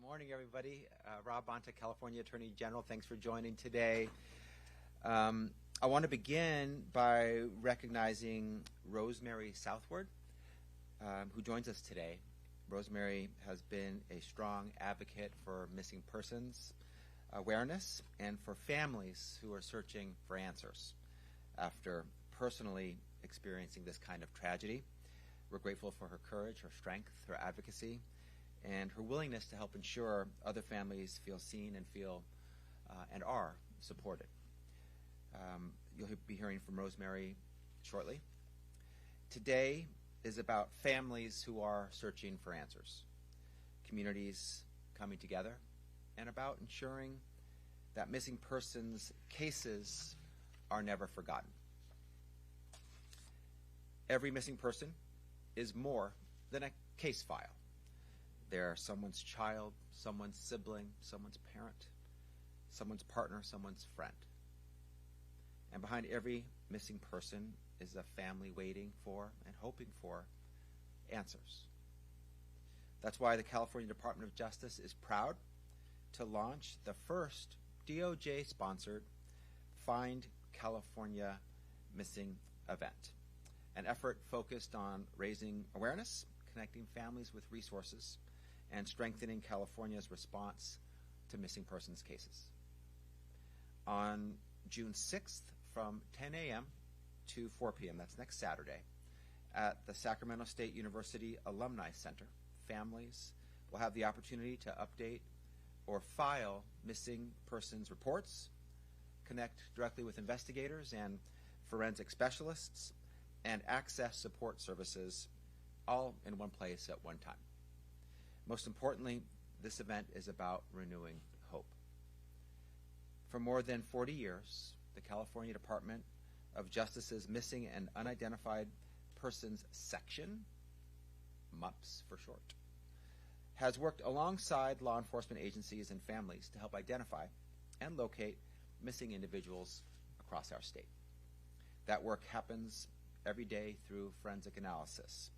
Morning, everybody. Rob Bonta, California Attorney General. Thanks for joining today. I want to begin by recognizing Rosemary Southward, who joins us today. Rosemary has been a strong advocate for missing persons awareness and for families who are searching for answers after personally experiencing this kind of tragedy. We're grateful for her courage, her strength, her advocacy, and her willingness to help ensure other families feel seen and feel and are supported. You'll be hearing from Rosemary shortly. Today is about families who are searching for answers, communities coming together, and about ensuring that missing persons cases are never forgotten. Every missing person is more than a case file. They're someone's child, someone's sibling, someone's parent, someone's partner, someone's friend. And behind every missing person is a family waiting for and hoping for answers. That's why the California Department of Justice is proud to launch the first DOJ-sponsored Find California Missing event, an effort focused on raising awareness, connecting families with resources, and strengthening California's response to missing persons cases. On June 6th from 10 a.m. to 4 p.m., that's next Saturday, at the Sacramento State University Alumni Center, families will have the opportunity to update or file missing persons reports, connect directly with investigators and forensic specialists, and access support services all in one place at one time. Most importantly, this event is about renewing hope. For more than 40 years, the California Department of Justice's Missing and Unidentified Persons Section, MUPS for short, has worked alongside law enforcement agencies and families to help identify and locate missing individuals across our state. That work happens every day through forensic analysis,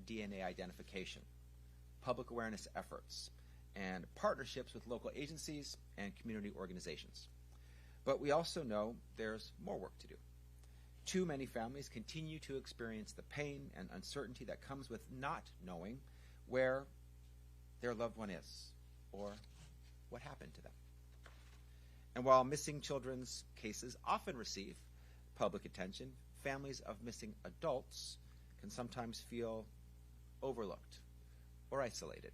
DNA identification, public awareness efforts, and partnerships with local agencies and community organizations. But we also know there's more work to do. Too many families continue to experience the pain and uncertainty that comes with not knowing where their loved one is or what happened to them. And while missing children's cases often receive public attention, families of missing adults can sometimes feel overlooked or isolated.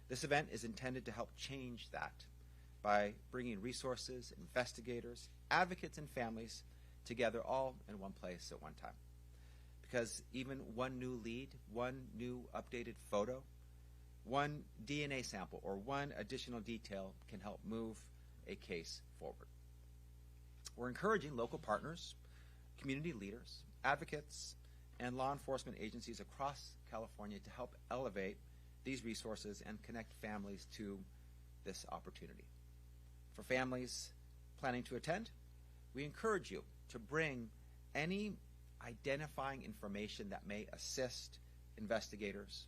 This event is intended to help change that by bringing resources, investigators, advocates, and families together all in one place at one time. Because even one new lead, one new updated photo, one DNA sample, or one additional detail can help move a case forward. We're encouraging local partners, community leaders, advocates, and law enforcement agencies across California to help elevate these resources and connect families to this opportunity. For families planning to attend, we encourage you to bring any identifying information that may assist investigators,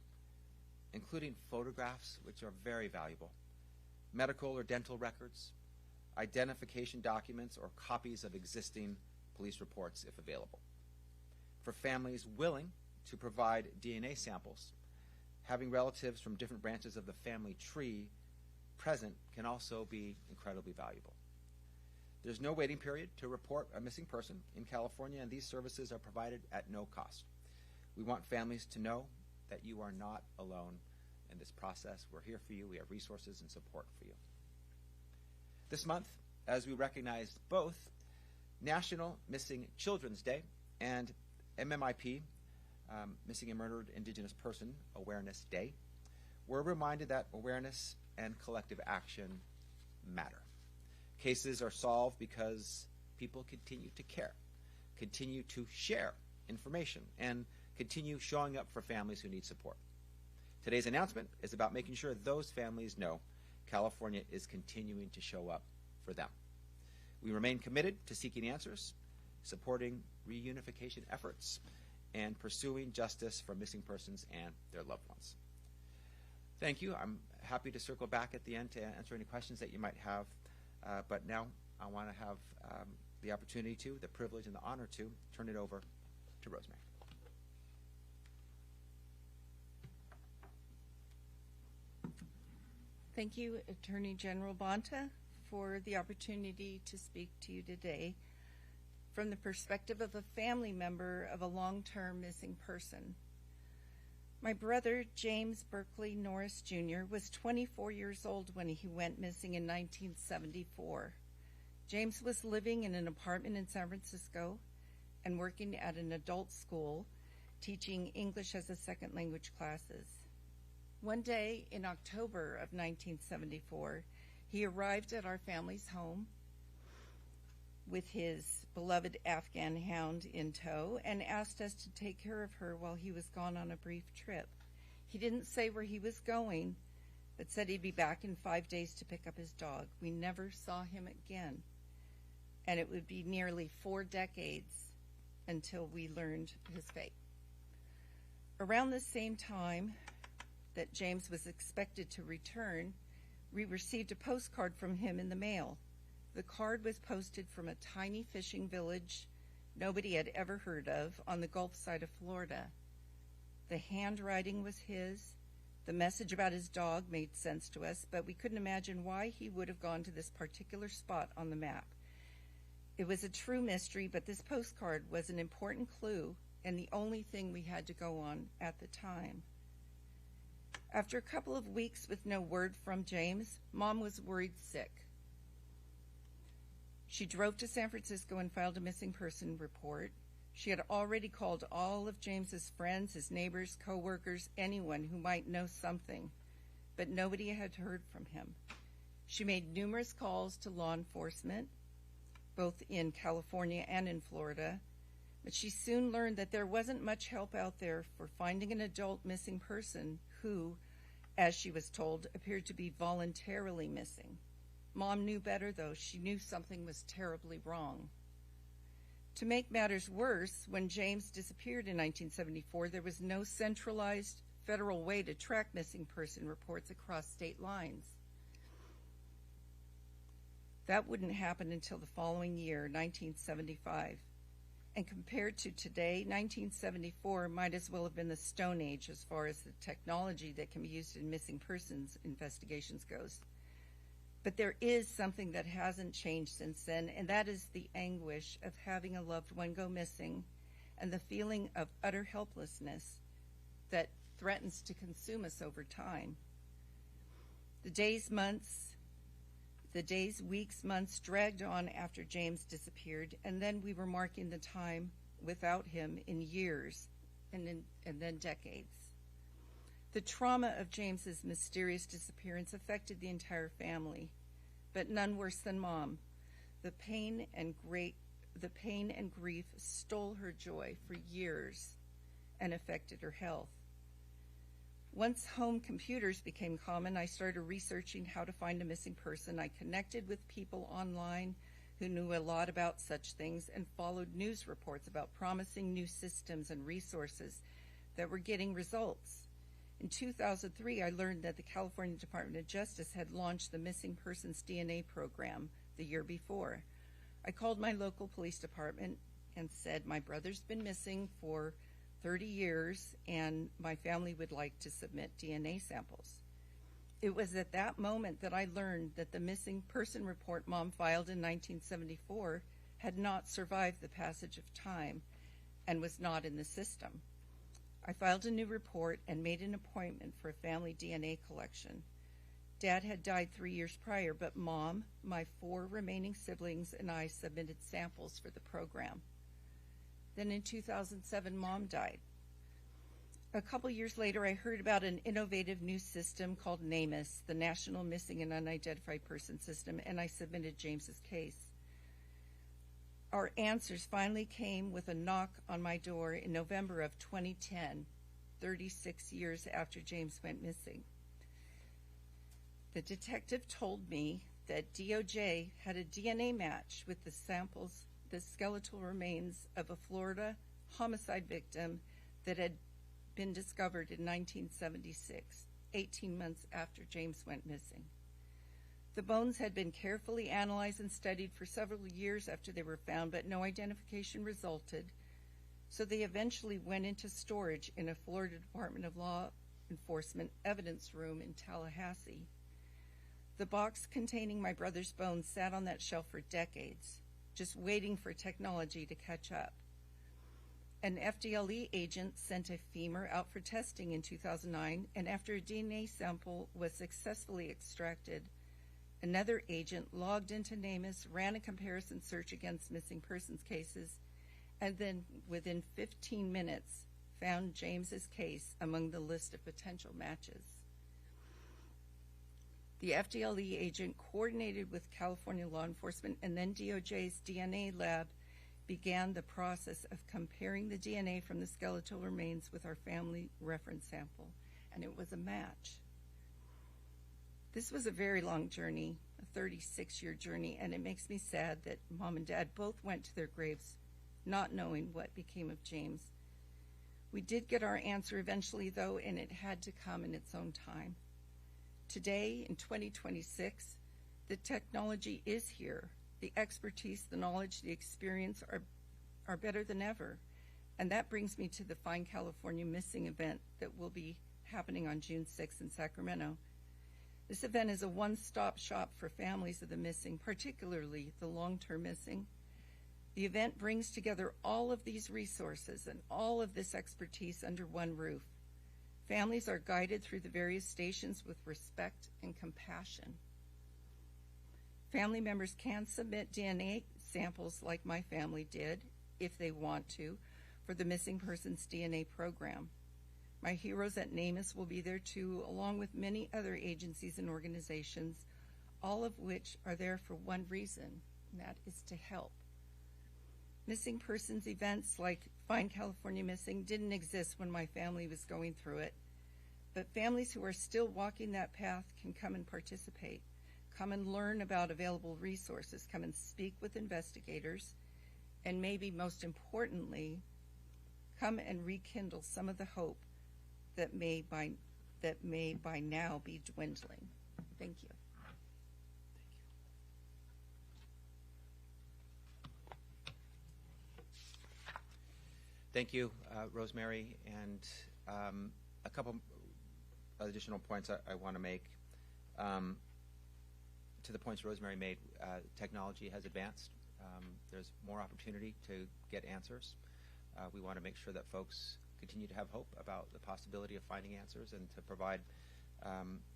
including photographs, which are very valuable, medical or dental records, identification documents, or copies of existing police reports if available. For families willing to provide DNA samples, having relatives from different branches of the family tree present can also be incredibly valuable. There's no waiting period to report a missing person in California, and these services are provided at no cost. We want families to know that you are not alone in this process. We're here for you. We have resources and support for you. This month, as we recognize both National Missing Children's Day and MMIP, Missing and Murdered Indigenous Person Awareness Day, we're reminded that awareness and collective action matter. Cases are solved because people continue to care, continue to share information, and continue showing up for families who need support. Today's announcement is about making sure those families know California is continuing to show up for them. We remain committed to seeking answers, supporting reunification efforts, and pursuing justice for missing persons and their loved ones. Thank you. I'm happy to circle back at the end to answer any questions that you might have. But now I want to have the opportunity to, the privilege and the honor to, turn it over to Rosemary. Thank you, Attorney General Bonta, for the opportunity to speak to you today from the perspective of a family member of a long-term missing person. My brother, James Berkeley Norris Jr., was 24 years old when he went missing in 1974. James was living in an apartment in San Francisco and working at an adult school, teaching English as a second language classes. One day in October of 1974, he arrived at our family's home with his beloved Afghan hound in tow and asked us to take care of her while he was gone on a brief trip. He didn't say where he was going, but said he'd be back in 5 days to pick up his dog. We never saw him again, and it would be nearly 4 decades until we learned his fate. Around the same time that James was expected to return, we received a postcard from him in the mail. The card was posted from a tiny fishing village nobody had ever heard of on the Gulf side of Florida. The handwriting was his. The message about his dog made sense to us, but we couldn't imagine why he would have gone to this particular spot on the map. It was a true mystery, but this postcard was an important clue and the only thing we had to go on at the time. After a couple of weeks with no word from James, Mom was worried sick. She drove to San Francisco and filed a missing person report. She had already called all of James's friends, his neighbors, co-workers, anyone who might know something, but nobody had heard from him. She made numerous calls to law enforcement, both in California and in Florida, but she soon learned that there wasn't much help out there for finding an adult missing person who, as she was told, appeared to be voluntarily missing. Mom knew better, though. She knew something was terribly wrong. To make matters worse, when James disappeared in 1974, there was no centralized federal way to track missing person reports across state lines. That wouldn't happen until the following year, 1975. And compared to today, 1974 might as well have been the Stone Age as far as the technology that can be used in missing persons investigations goes. But there is something that hasn't changed since then, and that is the anguish of having a loved one go missing and the feeling of utter helplessness that threatens to consume us over time. The days, weeks, months dragged on after James disappeared, and then we were marking the time without him in years and then decades. The trauma of James's mysterious disappearance affected the entire family, but none worse than Mom. The pain and grief stole her joy for years and affected her health. Once home computers became common, I started researching how to find a missing person. I connected with people online who knew a lot about such things and followed news reports about promising new systems and resources that were getting results. In 2003, I learned that the California Department of Justice had launched the Missing Persons DNA program the year before. I called my local police department and said, my brother's been missing for 30 years and my family would like to submit DNA samples. It was at that moment that I learned that the missing person report Mom filed in 1974 had not survived the passage of time and was not in the system. I filed a new report and made an appointment for a family DNA collection. Dad had died 3 years prior, but Mom, my 4 remaining siblings, and I submitted samples for the program. Then in 2007, Mom died. A couple years later, I heard about an innovative new system called NamUs, the National Missing and Unidentified Person System, and I submitted James's case. Our answers finally came with a knock on my door in November of 2010, 36 years after James went missing. The detective told me that DOJ had a DNA match with the skeletal remains of a Florida homicide victim that had been discovered in 1976. 18 months after James went missing. The bones had been carefully analyzed and studied for several years after they were found, but no identification resulted, so they eventually went into storage in a Florida Department of Law Enforcement evidence room in Tallahassee. The box containing my brother's bones sat on that shelf for decades, just waiting for technology to catch up. An FDLE agent sent a femur out for testing in 2009, and after a DNA sample was successfully extracted, another agent logged into NamUs, ran a comparison search against missing persons cases, and then within 15 minutes found James's case among the list of potential matches. The FDLE agent coordinated with California law enforcement, and then DOJ's DNA lab began the process of comparing the DNA from the skeletal remains with our family reference sample, and it was a match. This was a very long journey, a 36-year journey, and it makes me sad that Mom and Dad both went to their graves not knowing what became of James. We did get our answer eventually, though, and it had to come in its own time. Today, in 2026, the technology is here. The expertise, the knowledge, the experience are better than ever. And that brings me to the Find California Missing event that will be happening on June 6th in Sacramento. This event is a one-stop shop for families of the missing, particularly the long-term missing. The event brings together all of these resources and all of this expertise under one roof. Families are guided through the various stations with respect and compassion. Family members can submit DNA samples like my family did, if they want to, for the Missing Persons DNA program. My heroes at NamUs will be there too, along with many other agencies and organizations, all of which are there for one reason, and that is to help. Missing persons events like Find California Missing didn't exist when my family was going through it, but families who are still walking that path can come and participate, come and learn about available resources, come and speak with investigators, and maybe most importantly, come and rekindle some of the hope that may by now be dwindling. Thank you. Thank you, Rosemary. And a couple additional points I want to make. To the points Rosemary made, technology has advanced. There's more opportunity to get answers. We want to make sure that folks continue to have hope about the possibility of finding answers and to provide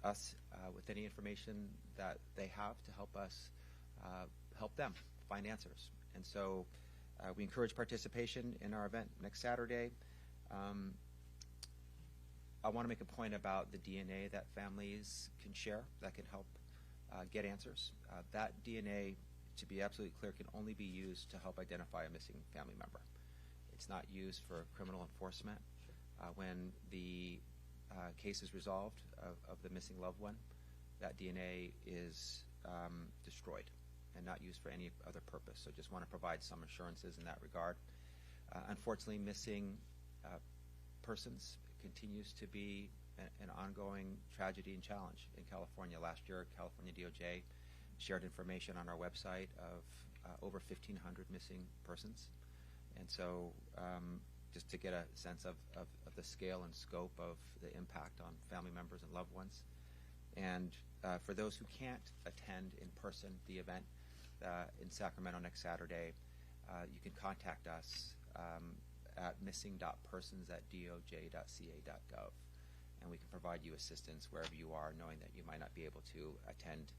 us with any information that they have to help us help them find answers. And so we encourage participation in our event next Saturday. I want to make a point about the DNA that families can share that can help get answers. That DNA, to be absolutely clear, can only be used to help identify a missing family member. It's not used for criminal enforcement. When the case is resolved of the missing loved one, that DNA is destroyed and not used for any other purpose. So just want to provide some assurances in that regard. Unfortunately, missing persons continues to be an ongoing tragedy and challenge in California. Last year, California DOJ shared information on our website of over 1,500 missing persons. And so just to get a sense of the scale and scope of the impact on family members and loved ones. And for those who can't attend in person the event in Sacramento next Saturday, you can contact us at missing.persons@doj.ca.gov, and we can provide you assistance wherever you are, knowing that you might not be able to attend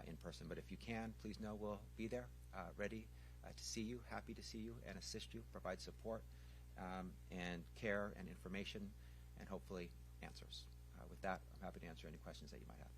in person. But if you can, please know we'll be there, ready to see you, happy to see you and assist you, provide support and care and information, and hopefully answers. With that, I'm happy to answer any questions that you might have.